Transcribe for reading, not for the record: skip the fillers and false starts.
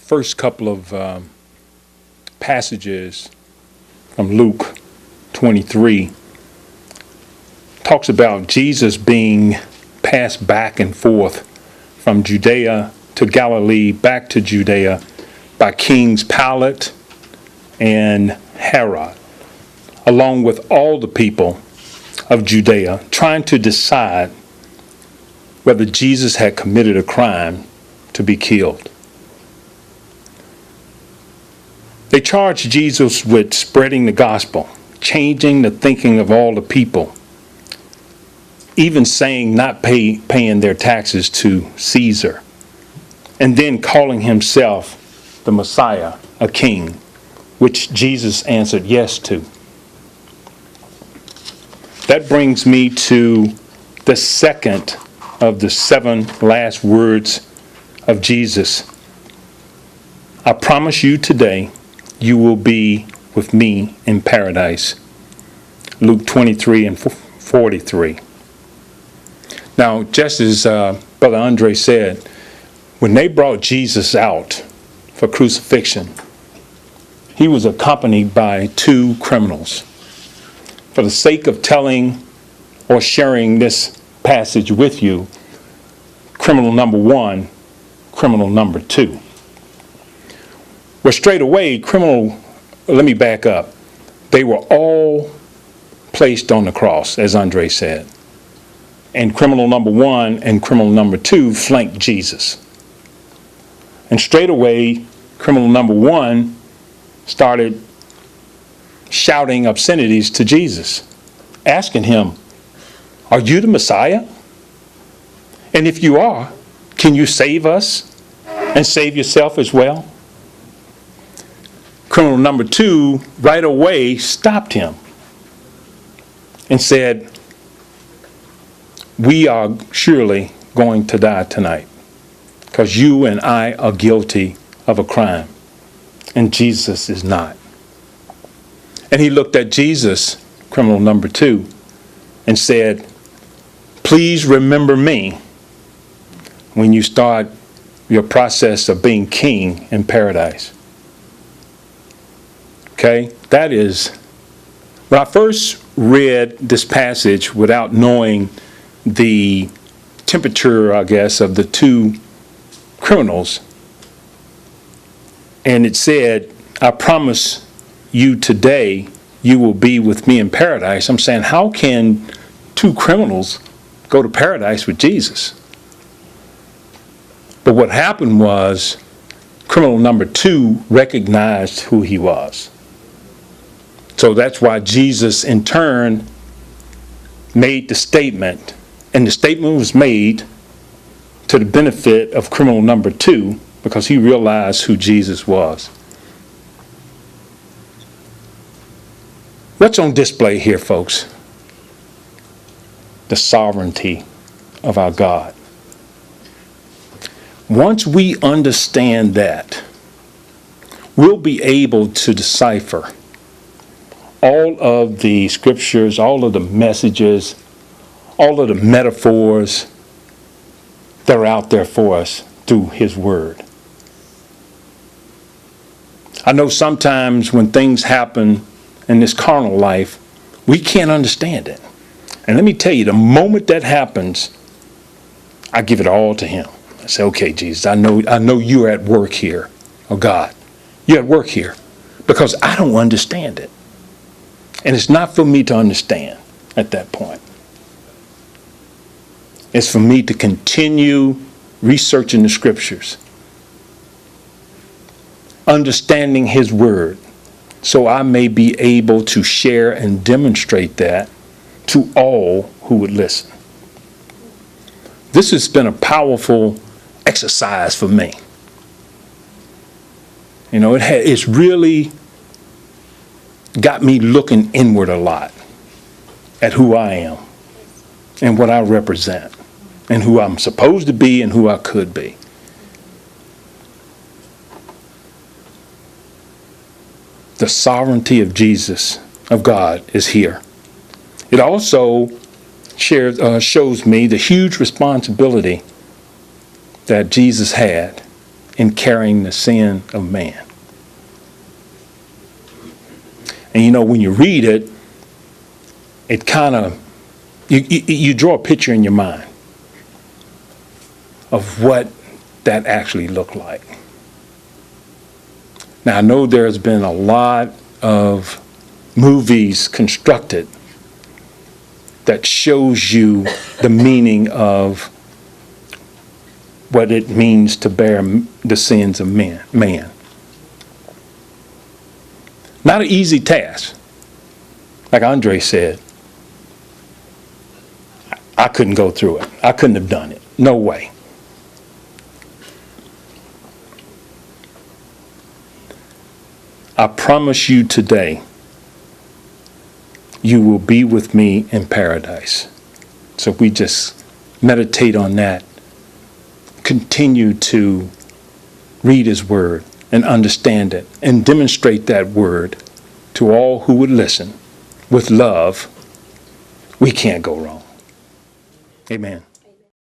first couple of passages from Luke 23 talks about Jesus being passed back and forth from Judea to Galilee, back to Judea by Kings Pilate and Herod, along with all the people of Judea, trying to decide whether Jesus had committed a crime to be killed. They charged Jesus with spreading the gospel, changing the thinking of all the people, even saying not paying their taxes to Caesar, and then calling himself the Messiah, a king, which Jesus answered yes to. That brings me to the second of the 7 last words of Jesus. I promise you today, you will be with me in paradise. Luke 23 and 43. Now, just as Brother Andre said, when they brought Jesus out for crucifixion, he was accompanied by 2 criminals. For the sake of telling or sharing this passage with you, criminal number 1, criminal number 2. Well, straight away, let me back up. They were all placed on the cross, as Andre said. And criminal number 1 and criminal number 2 flanked Jesus. And straight away, criminal number 1 started shouting obscenities to Jesus, asking him, "Are you the Messiah? And if you are, can you save us and save yourself as well?" Criminal number 2 right away stopped him and said, "We are surely going to die tonight because you and I are guilty of a crime and Jesus is not." And he looked at Jesus, criminal number 2, and said, "Please remember me when you start your process of being king in paradise." Okay, that is, when I first read this passage without knowing the temperature, I guess, of the 2 criminals, and it said, "I promise you today you will be with me in paradise," I'm saying, how can 2 criminals go to paradise with Jesus? But what happened was criminal number 2 recognized who he was. So that's why Jesus in turn made the statement, and the statement was made to the benefit of criminal number 2 because he realized who Jesus was. What's on display here, folks? The sovereignty of our God. Once we understand that, we'll be able to decipher all of the scriptures, all of the messages, all of the metaphors that are out there for us through his word. I know sometimes when things happen in this carnal life, we can't understand it. And let me tell you, the moment that happens, I give it all to him. I say, "Okay, Jesus, I know you're at work here. Oh God, you're at work here because I don't understand it. And it's not for me to understand at that point. It's for me to continue researching the scriptures, understanding his word, so I may be able to share and demonstrate that to all who would listen." This has been a powerful exercise for me. You know, it's really got me looking inward a lot at who I am and what I represent and who I'm supposed to be and who I could be. The sovereignty of Jesus, of God, is here. It also shows me the huge responsibility that Jesus had in carrying the sin of man. And you know, when you read it, it kind of, you draw a picture in your mind of what that actually looked like. Now, I know there's been a lot of movies constructed that shows you the meaning of what it means to bear the sins of man. Not an easy task. Like Andre said, I couldn't go through it. I couldn't have done it. No way. I promise you today, you will be with me in paradise. So if we just meditate on that, continue to read his word and understand it and demonstrate that word to all who would listen with love, we can't go wrong. Amen.